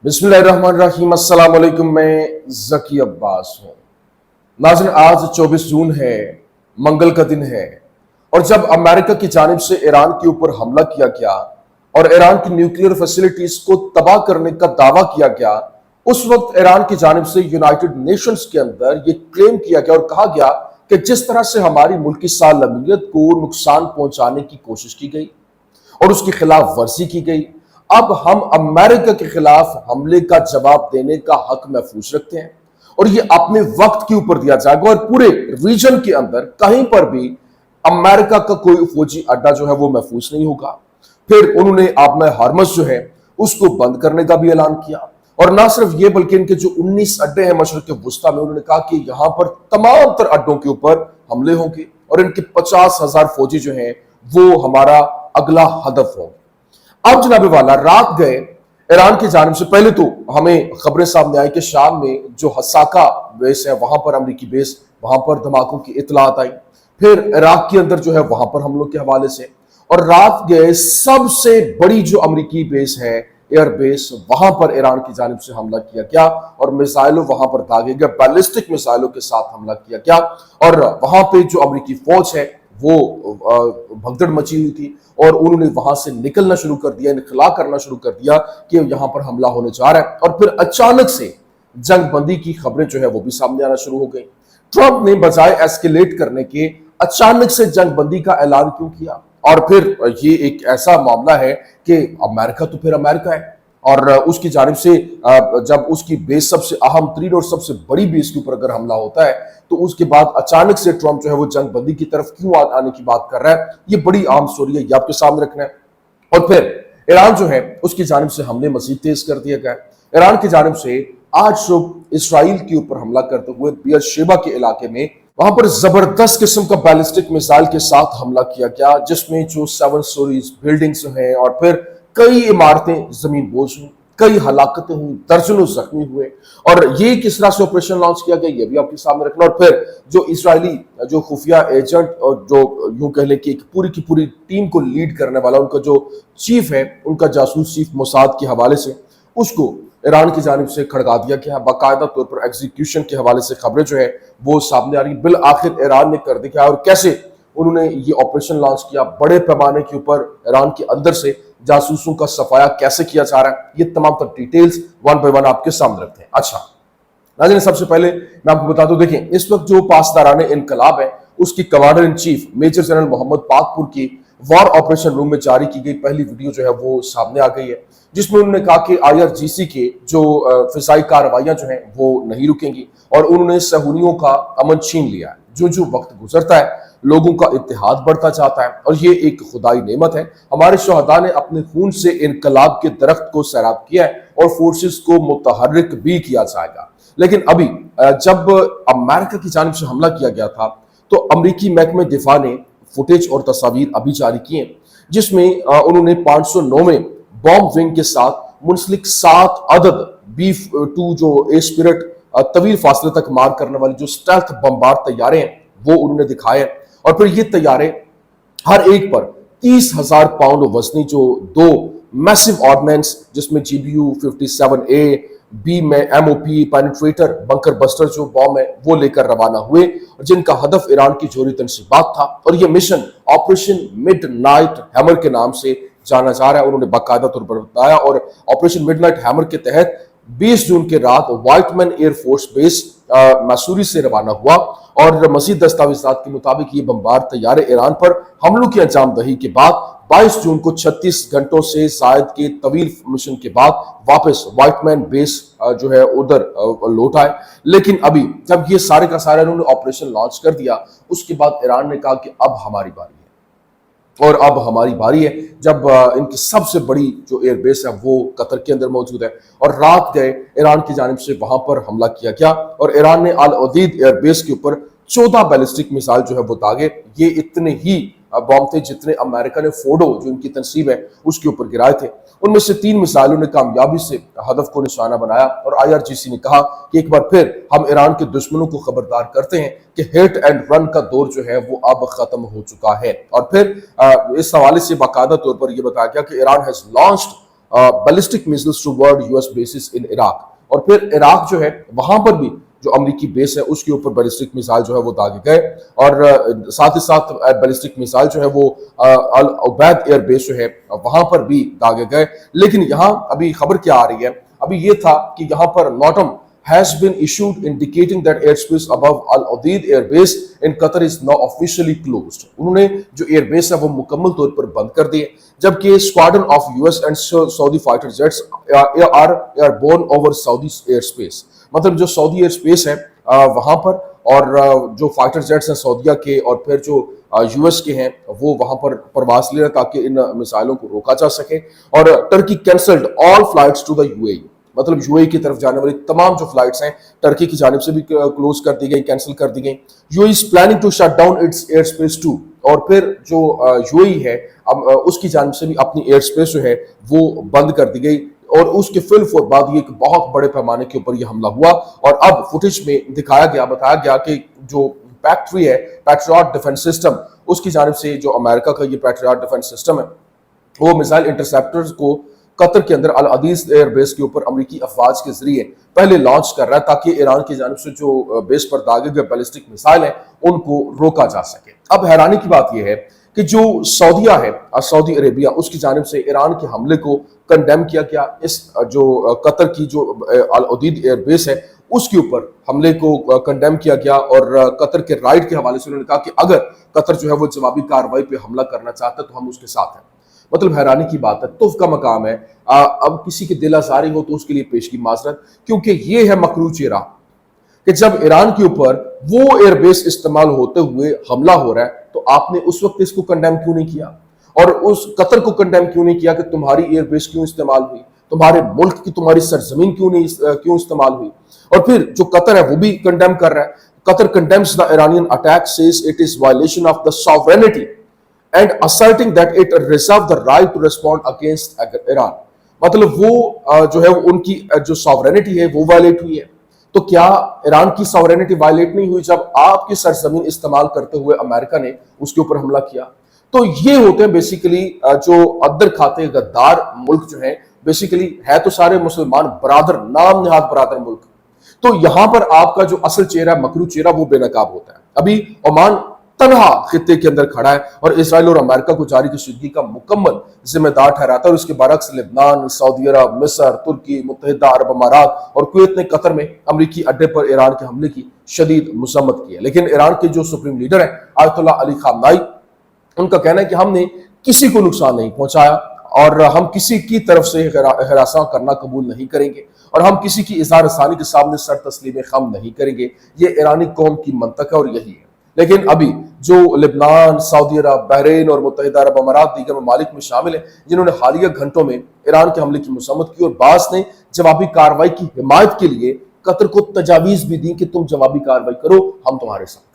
बिस्मिल्लाहिर्रहमानिर्रहीम। अस्सलाम वालेकुम। मैं ज़की अब्बास हूँ। नाज़रीन, आज 24 जून है, मंगल का दिन है। और जब अमेरिका की जानिब से ईरान के ऊपर हमला किया गया और ईरान की न्यूक्लियर फैसिलिटीज को तबाह करने का दावा किया गया, उस वक्त ईरान की जानिब से यूनाइटेड नेशंस के अंदर ये क्लेम किया गया और कहा गया कि जिस तरह से हमारी मुल्की सालमियत को नुकसान पहुंचाने की कोशिश की गई और उसकी खिलाफ वर्जी की गई, अब हम अमेरिका के खिलाफ हमले का जवाब देने का हक महफूज रखते हैं और ये अपने वक्त के ऊपर दिया जाएगा। और पूरे रीजन के अंदर कहीं पर भी अमेरिका का कोई फौजी अड्डा जो है वो महफूज नहीं होगा। फिर उन्होंने आबना हार्मस जो है उसको बंद करने का भी ऐलान किया। और ना सिर्फ ये बल्कि इनके जो 19 अड्डे हैं मशरक़ वुस्ता में, उन्होंने कहा कि यहां पर तमाम तर अड्डों के ऊपर हमले होंगे और इनके 50,000 फौजी जो हैं वो हमारा अगला हदफ होंगे। अब जनाब वाला रात गए ईरान की जानिब से, पहले तो हमें खबरें सामने आई कि शाम में जो हसाका बेस है वहां पर अमरीकी बेस, वहां पर धमाकों की इतलात आई। फिर इराक के अंदर जो है वहां पर हमलों के हवाले से, और रात गए सबसे बड़ी जो अमरीकी बेस है एयर बेस, वहां पर ईरान की जानिब से हमला किया गया और मिसाइलों वहां पर दागे गए, बैलिस्टिक मिसाइलों के साथ हमला किया गया। और वहां पे जो अमरीकी फौज है वो भगदड़ मची हुई थी और उन्होंने वहां से निकलना शुरू कर दिया, इनखला करना शुरू कर दिया कि यहां पर हमला होने जा रहा है। और फिर अचानक से जंग बंदी की खबरें जो है वो भी सामने आना शुरू हो गई। ट्रंप ने बजाय एस्केलेट करने के अचानक से जंग बंदी का ऐलान क्यों किया? और फिर ये एक ऐसा मामला है कि अमेरिका तो फिर अमेरिका है और उसकी जानिब से जब उसकी बेस सबसे अहम तरीन और सबसे बड़ी बेस के ऊपर अगर हमला होता है तो उसके बाद अचानक से ट्रंप जो है वो जंग बंदी की तरफ क्यों आने की बात कर रहा है, ये बड़ी आम स्टोरी है, ये आपके सामने रखना है। और फिर ईरान जो है उसकी जानिब से हमले मजीद तेज कर दिया गया। ईरान की जानिब से आज सुबह इसराइल के ऊपर हमला करते हुए बियरशेबा के इलाके में वहां पर जबरदस्त किस्म का बैलिस्टिक मिसाइल के साथ हमला किया गया, जिसमें जो 7 स्टोरीज बिल्डिंग्स हैं और फिर कई इमारतें जमीन बोझ हुई, कई हलाकतें हुई, दर्जनों जख्मी हुए। और ये किस तरह से ऑपरेशन लॉन्च किया गया ये भी आपके सामने रखना। और फिर जो इजरायली जो खुफिया एजेंट और जो यूं कह ले कि एक पूरी की पूरी टीम को लीड करने वाला उनका जो चीफ है, उनका जासूस चीफ मोसाद के हवाले से, उसको ईरान की जानिब से खड़का दिया गया। बाकायदा तौर पर एग्जीक्यूशन के हवाले से खबरें जो है वो सामने आ रही। बिल आखिर ईरान ने कर दिया और कैसे उन्होंने ये ऑपरेशन लॉन्च किया, बड़े पैमाने के ऊपर ईरान के अंदर से जासूसों का सफाया कैसे किया जा रहा है, ये तमाम तर डिटेल्स वन बाय वन आपके सामने रखते हैं। अच्छा नाज़रीन, सबसे पहले मैं आपको बता दूं, देखें इस वक्त जो पासदाराने इनकलाब है उसकी commander in chief major general Mohammad Pakpour की वॉर ऑपरेशन रूम में जारी की गई पहली वीडियो जो है वो सामने आ गई है, जिसमें उन्होंने कहा कि IRGC के जो फिजाई कार्रवाइयां जो हैं वो नहीं रुकेंगी और उन्होंने सहूनियों का अमन छीन लिया है। जो जो वक्त गुजरता है लोगों का इत्तेहाद बढ़ता जाता है और ये एक खुदाई नेमत है। हमारे शहदा ने अपने खून से इनकलाब के दरख्त को सैराब किया है और फोर्सेस को मुतहर्रिक भी किया जाएगा। लेकिन अभी जब अमेरिका की जानिब से हमला किया गया था तो अमरीकी महकमे दिफा ने फुटेज और तस्वीर अभी जारी किए, जिसमें उन्होंने 509वें बॉम्ब विंग के साथ मुंसलिक 7 अदद B-2 जो ए स्पिरिट तवील फासले तक मार करने वाली जो स्टेल्थ बमबार तैयारे हैं वो उन्होंने दिखाए। और फिर ये तैयारे हर एक पर 30,000 पाउंड वजनी जो 2 मैसिव ऑर्डिनेंस, जिसमें GBU 57A बी में MOP पेनिट्रेटर बंकर बस्टर जो बॉम्ब है वो लेकर रवाना हुए, जिनका हदफ ईरान की जोरी तनसीबात था। और ये मिशन ऑपरेशन मिडनाइट हैमर के नाम से जाना जा रहा है, उन्होंने बाकायदा तौर पर बताया। और ऑपरेशन मिडनाइट हैमर के तहत 20 जून के रात वाइटमैन एयरफोर्स बेस मैसूरी से रवाना हुआ और मजीद दस्तावेजात के मुताबिक ये बमबार तैयारे ईरान पर हमलों की अंजाम दही के बाद 22 जून को 36 घंटों से जायद के तवील मिशन के बाद वापस वाइटमैन बेस जो है उधर लौट आए। लेकिन अभी जब ये सारे का सारा इन्होंने ऑपरेशन लॉन्च कर दिया, उसके बाद ईरान ने कहा कि अब हमारी बारी है। और अब हमारी बारी है जब इनकी सबसे बड़ी जो एयरबेस है वो कतर के अंदर मौजूद है। और रात गए ईरान की जानिब से वहां पर हमला किया गया और ईरान ने अल उदीद एयरबेस के ऊपर 14 बैलिस्टिक मिसाइल जो है वो दागे। ये इतने ही बॉम्ब थे जितने अमेरिका ने फोर्डो जो इनकी तनसीब है उसके ऊपर गिराए थे। उनमें से 3 मिसाइलों ने कामयाबी से हदफ को निशाना बनाया और IRGC ने कहा कि एक बार फिर हम ईरान के दुश्मनों को खबरदार करते हैं कि हिट एंड रन का दौर जो है वो अब खत्म हो चुका है। और फिर इस हवाले से बाकायदा तौर पर यह बताया गया कि Iran has launched ballistic missiles toward US basis in Iraq, और फिर इराक जो है वहां पर भी जो अमेरिकी बेस है उसके ऊपर बैलिस्टिक मिसाइल जो है वो दागे गए, और साथ ही साथ बैलिस्टिक मिसाइल जो है वो अल उबैद एयर बेस जो है वहां पर भी दागे गए। लेकिन यहाँ अभी खबर क्या आ रही है, अभी ये था कि यहाँ पर notum has been issued indicating that airspace above Al Udeid Air Base in Qatar is now officially closed। उन्होंने जो एयरबेस है वो मुकम्मल तौर पर बंद कर दिए, जबकि squadron of US and Saudi fighter jets are airborne over Saudi air space. मतलब जो सऊदी एयर स्पेस है वहां पर, और जो फाइटर जेट्स हैं सऊदीया के और फिर जो यूएस के हैं वो वहां पर प्रवास ले रहे ताकि इन मिसाइलों को रोका जा सके। और Turkey cancelled all flights to the UAE, मतलब यूएई की तरफ जाने वाली तमाम जो फ्लाइट्स हैं टर्की की जानिब से भी क्लोज कर दी गई, कैंसिल कर दी गई। UAE is planning to shut down its air space too, और फिर जो यूएई है अब उसकी जानिब से भी अपनी एयर स्पेस जो है वो बंद कर दी गई, और उसके फिल बाद ये बहुत बड़े पैमाने के ऊपर ये हमला हुआ। और अब फुटेज में दिखाया गया, बताया गया कि जो पैक्ट्री है पैट्रियट डिफेंस सिस्टम, उसकी जानिब से जो अमेरिका का ये पैट्रियट डिफेंस सिस्टम है वो मिसाइल इंटरसेप्टर्स को कतर के अंदर अल अदीज एयर बेस के ऊपर अमेरिकी अफवाज के जरिए पहले लॉन्च कर रहा है ताकि ईरान की जानिब से जो बेस पर दागे गए बैलिस्टिक मिसाइल हैं उनको रोका जा सके। अब हैरानी की बात यह है कि जो सऊदीया है, सऊदी अरेबिया, उसकी जानिब से ईरान के हमले को कंडेम किया गया। इस जो कतर की जो अल उदीद एयर बेस है उसके ऊपर हमले को कंडेम किया गया, और कतर के राइट के हवाले से उन्होंने कहा कि अगर कतर जो है वो जवाबी कार्रवाई पे हमला करना चाहता है तो हम उसके साथ हैं। मतलब हैरानी की बात है, तुफ का मकाम है। अब किसी के दिल आजारी हो तो उसके लिए पेश की माजरत, क्योंकि ये है मकरू चेहरा कि जब ईरान के ऊपर वो एयरबेस इस्तेमाल होते हुए हमला हो रहा है तो आपने उस वक्त इसको कंडेम क्यों नहीं किया, और उस कतर को कंडेम क्यों नहीं किया कि तुम्हारी एयरबेस क्यों इस्तेमाल हुई, तुम्हारे मुल्क की तुम्हारी सरजमीन क्यों इस्तेमाल हुई। और फिर जो कतर है वो भी कंडेम कर रहा है। Qatar condemns the Iranian attack, says it is violation of the sovereignty and asserting that it reserved the right to respond against Iran। मतलब वो जो है उनकी जो सॉवरेनिटी है वो वायलेट हुई है। तो क्या ईरान की सॉवरेनिटी वायलेट नहीं हुई जब आपकी सरजमीन इस्तेमाल करते हुए अमेरिका ने उसके ऊपर हमला किया? तो ये होते हैं बेसिकली जो अद्दर खाते गद्दार मुल्क जो है, बेसिकली है तो सारे मुसलमान बरादर, नाम निहाद बरादर मुल्क। तो यहां पर आपका जो असल चेहरा, मकरू चेहरा, वो बेनकाब होता है। अभी ओमान तनहा खित्ते के अंदर खड़ा है और इसराइल और अमेरिका को जारी कशीदगी का मुकम्मल जिम्मेदार ठहराता है, और उसके बरक्स लेबनान, सऊदी अरब, मिस्र, तुर्की, मुत्तहिदा अरब अमारात और कुवैत ने कतर में अमरीकी अड्डे पर ईरान के हमले की शदीद मजम्मत की है। लेकिन ईरान के जो सुप्रीम लीडर है आयतुल्लाह अली खामनाई, उनका कहना है कि हमने किसी को नुकसान नहीं पहुंचाया और हम किसी की तरफ से हरासा करना कबूल नहीं करेंगे, और हम किसी की इज़हार रसानी के सामने सर तस्लीम खम नहीं करेंगे। ये ईरानी कौम की मंतक है और यही है। लेकिन अभी जो लेबनान, सऊदी अरब, बहरीन और मुत्तहिदा अरब अमारात दीगर ममालिक में शामिल हैं जिन्होंने हालिया घंटों में ईरान के हमले की मसम्मत की, और बास ने जवाबी कार्रवाई की हिमायत के लिए कतर को तजावीज भी दी कि तुम जवाबी कार्रवाई करो, हम तुम्हारे साथ।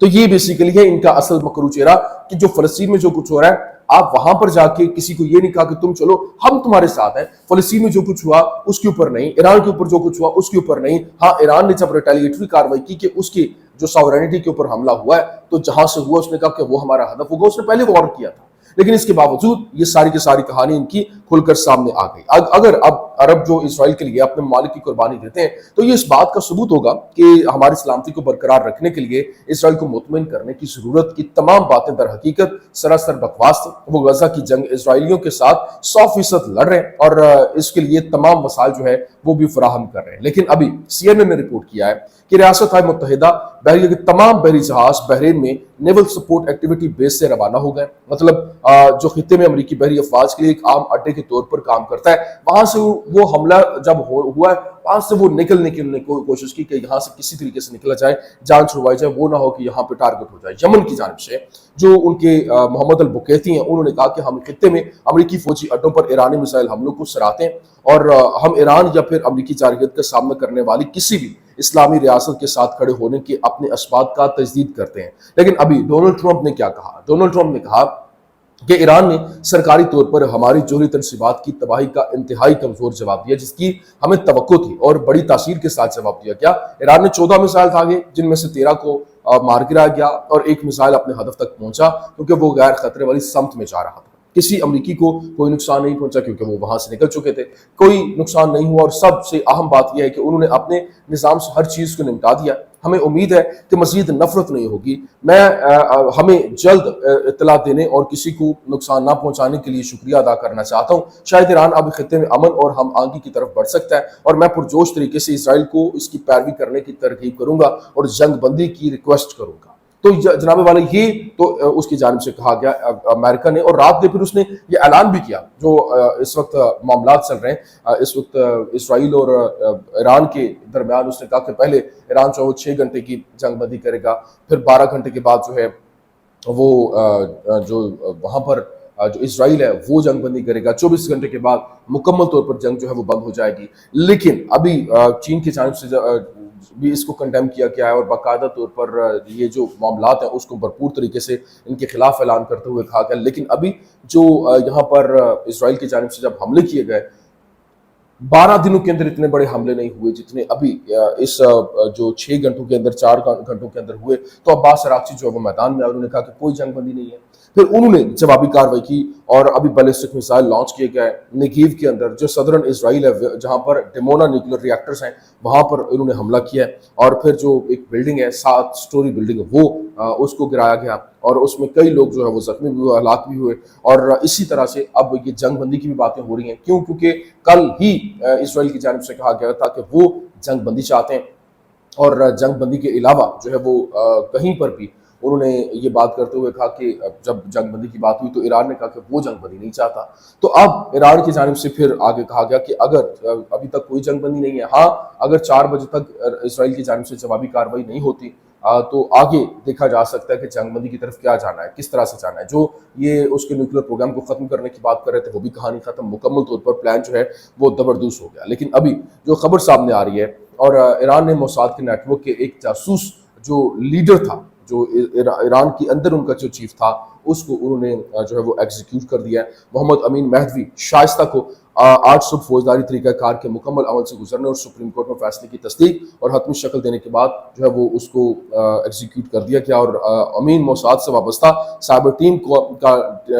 तो ये बेसिकली है इनका असल मकरू चेहरा कि जो फलस्तीन में जो कुछ हो रहा है, आप वहां पर जाके किसी को ये नहीं कहा कि तुम चलो हम तुम्हारे साथ हैं। फलस्तीन में जो कुछ हुआ उसके ऊपर नहीं, ईरान के ऊपर जो कुछ हुआ उसके ऊपर नहीं। हाँ, ईरान ने जब रिटेलिएटरी कार्रवाई की कि उसकी जो सॉवरेनिटी के ऊपर हमला हुआ है तो जहां से हुआ उसने कहा कि वो हमारा हदफ होगा, उसने पहले वार्न किया था। लेकिन इसके बावजूद ये सारी की सारी कहानी इनकी खुलकर सामने आ गई। अगर अब अरब जो इसराइल के लिए अपने मालिक की कुर्बानी देते हैं तो ये इस बात का सबूत होगा कि हमारी सलामती को बरकरार रखने के लिए इसराइल को मुतमईन करने की जरूरत की तमाम बातें दर हकीकत सरासर बकवास थी। वो गजा की जंग इसराइलियों के साथ 100% लड़ रहे हैं और इसके लिए तमाम मसाइल जो है वो भी फराहम कर रहे हैं। लेकिन अभी CNN ने रिपोर्ट किया है कि रियासत मुत्तहिदा बहरिया के तमाम बहरी जहाज बहरीन में नेवल सपोर्ट एक्टिविटी बेस से रवाना हो गए। मतलब जो खित्ते में अमरीकी बहरी अफवाज के लिए एक आम अड्डे के तौर पर काम करता है, वहां से वो हमला जब हुआ है वहां से वो निकलने की उन्होंने कोशिश की कि यहाँ से किसी तरीके से निकला जाए, जान छुड़वाई जाए, वो ना हो कि यहाँ पे टारगेट हो जाए। यमन की जानिब से जो उनके मोहम्मद अल बुकैती हैं, उन्होंने कहा कि हम खित्ते में अमरीकी फौजी अड्डों पर ईरानी मिसाइल हमलों को सराहते हैं और हम ईरान या फिर अमरीकी जारहियत का सामना करने वाली किसी भी इस्लामी रियासत के साथ खड़े होने के अपने असबात का तजदीद करते हैं। लेकिन अभी डोनाल्ड ट्रंप ने क्या कहा? डोनाल्ड ट्रंप ने कहा कि ईरान ने सरकारी तौर पर हमारी जोहरी तनसीबात की तबाही का इंतहाई कमजोर जवाब दिया, जिसकी हमें तवक्को थी, और बड़ी तासीर के साथ जवाब दिया। क्या ईरान ने 14 मिसाइल दागे जिनमें से 13 को मार गिराया गया और एक मिसाइल अपने हदफ तक पहुंचा क्योंकि वो गैर खतरे वाली समत में जा रहा था। किसी अमरीकी को कोई नुकसान नहीं पहुंचा क्योंकि वो वहां से निकल चुके थे, कोई नुकसान नहीं हुआ। और सबसे अहम बात यह है कि उन्होंने अपने निज़ाम से हर चीज़ को निपटा दिया। हमें उम्मीद है कि मज़ीद नफरत नहीं होगी। मैं हमें जल्द इत्तला देने और किसी को नुकसान ना पहुंचाने के लिए शुक्रिया अदा करना चाहता हूँ। शायद ईरान अब खित्ते में अमन और हम आगे की तरफ बढ़ सकता है, और मैं पुरजोश तरीके से इसराइल को इसकी पैरवी करने की तरकीब करूंगा और जंग बंदी की रिक्वेस्ट करूंगा। तो जनाब वाले ये तो उसकी जानिब से कहा गया अमेरिका ने, और रात में फिर उसने ये ऐलान भी किया जो इस वक्त मामला चल रहे हैं इस वक्त इसराइल और ईरान के दरमियान। उसने कहा कि पहले ईरान जो 6 घंटे की जंग बंदी करेगा, फिर 12 घंटे के बाद जो है वो जो वहां पर जो इसराइल है वो जंग बंदी करेगा, 24 घंटे के बाद मुकम्मल तौर पर जंग जो है वो बंद हो जाएगी। लेकिन अभी चीन की जानिब से भी इसको कंडेम किया गया है, और बाकायदा तौर पर ये जो मामलात हैं उसको भरपूर तरीके से इनके खिलाफ ऐलान करते हुए कहा गया। लेकिन अभी जो यहाँ पर इसराइल की जानिब से जब हमले किए गए, 12 दिनों के अंदर इतने बड़े हमले नहीं हुए जितने अभी इस जो 6 घंटों के अंदर 4 घंटों के अंदर हुए। तो अब्बास अराक्ची जो है वो मैदान में आए, उन्होंने कहा कि कोई जंग बंदी नहीं है। फिर उन्होंने जवाबी कार्रवाई की और अभी बैलिस्टिक मिसाइल लॉन्च किए गए नेगेव के अंदर, जो सदर्न इसराइल है जहां पर डिमोना न्यूक्लियर रिएक्टर्स हैं, वहां पर उन्होंने हमला किया है। और फिर जो एक बिल्डिंग है 7 स्टोरी बिल्डिंग है, वो उसको गिराया गया, और उसमें कई लोग जो है वो जख्मी भी हुए, हलाक भी हुए। और इसी तरह से अब ये जंग बंदी की भी बातें हो रही हैं। क्यों? क्योंकि कल ही इसराइल की जानिब से कहा गया था कि वो जंग बंदी चाहते हैं, और जंग बंदी के अलावा जो है वो कहीं पर भी उन्होंने ये बात करते हुए कहा कि जब जंग बंदी की बात हुई तो ईरान ने कहा कि वो जंग बंदी नहीं चाहता। तो अब ईरान की जानिब से फिर आगे कहा गया कि अगर अभी तक कोई जंग बंदी नहीं है, हाँ अगर 4 बजे तक इसराइल की जानिब से जवाबी कार्रवाई नहीं होती तो आगे देखा जा सकता है कि जंग बंदी की तरफ क्या जाना है, किस तरह से जाना है। जो ये उसके न्यूक्लियर प्रोग्राम को खत्म करने की बात कर रहे थे वो भी कहानी खत्म, मुकम्मल तौर पर प्लान जो है वो जबरदस्त हो गया। लेकिन अभी जो खबर सामने आ रही है, और ईरान ने मोसाद के नेटवर्क के एक जासूस जो लीडर था, जो ईरान के अंदर उनका जो चीफ था, उसको उन्होंने जो है वो एग्जीक्यूट कर दिया है। मोहम्मद अमीन महदवी शाइस्ता को आज सुबह फौजदारी तरीक़ाकार के मुकम्मल अमल से गुजरने और सुप्रीम कोर्ट में फैसले की तस्दीक और हतमी शक्ल देने के बाद जो है वो उसको एग्जीक्यूट कर दिया गया। और अमीन मोसाद से वाबस्ता साइबर टीम का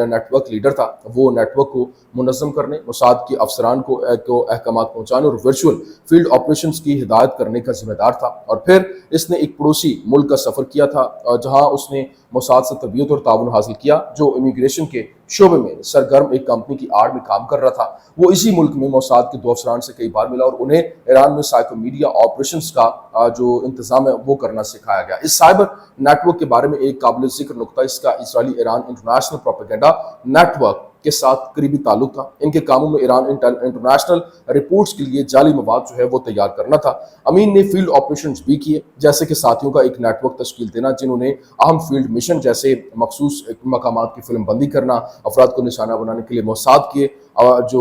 नेटवर्क लीडर था, वो नेटवर्क को मुनज़्ज़म करने, मोसाद के अफसरान को अहकामात पहुँचाने और वर्चुअल फील्ड ऑपरेशन की हिदायत करने का जिम्मेदार था। और फिर इसने एक पड़ोसी मुल्क का सफ़र किया था जहाँ उसने मोसाद से तरबियत और ताउन हासिल किया, जो इमिग्रेशन के शोबे में सरगर्म एक कंपनी की आड़ में काम कर रहा था। वो इसी मुल्क में मोसाद के 2 अफसरान से कई बार मिला और उन्हें ईरान में साइकोमीडिया ऑपरेशंस का जो इंतजाम है वो करना सिखाया गया। इस साइबर नेटवर्क के बारे में एक काबिल जिक्र नुकता इसका Israeli Iran international propaganda network के साथ करीबी ताल्लुक था। इनके कामों में ईरान इंटरनेशनल रिपोर्ट्स के लिए जाली मवाद जो है वो तैयार करना था। अमीन ने फील्ड ऑपरेशंस भी किए, जैसे कि साथियों का एक नेटवर्क तश्कील देना जिन्होंने अहम फील्ड मिशन जैसे मखसूस मकामात की फिल्म बंदी करना, अफराद को निशाना बनाने के लिए मोसाद के जो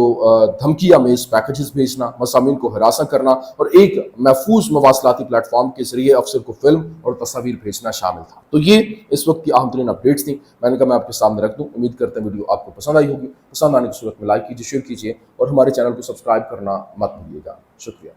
धमकी आमेज पैकेजेस भेजना, मसामीन को हरासा करना और एक महफूज मवासलाती प्लेटफॉर्म के जरिए अफसर को फिल्म और तस्वीर भेजना शामिल था। तो ये इस वक्त की अहम तरीन अपडेट्स थी, मैंने कहा मैं आपके सामने रख दूं। उम्मीद करते हैं वीडियो आपको पसंद आई होगी। पसंद आने की सूरत में लाइक कीजिए, शेयर कीजिए और हमारे चैनल को सब्सक्राइब करना मत भूलिएगा। शुक्रिया।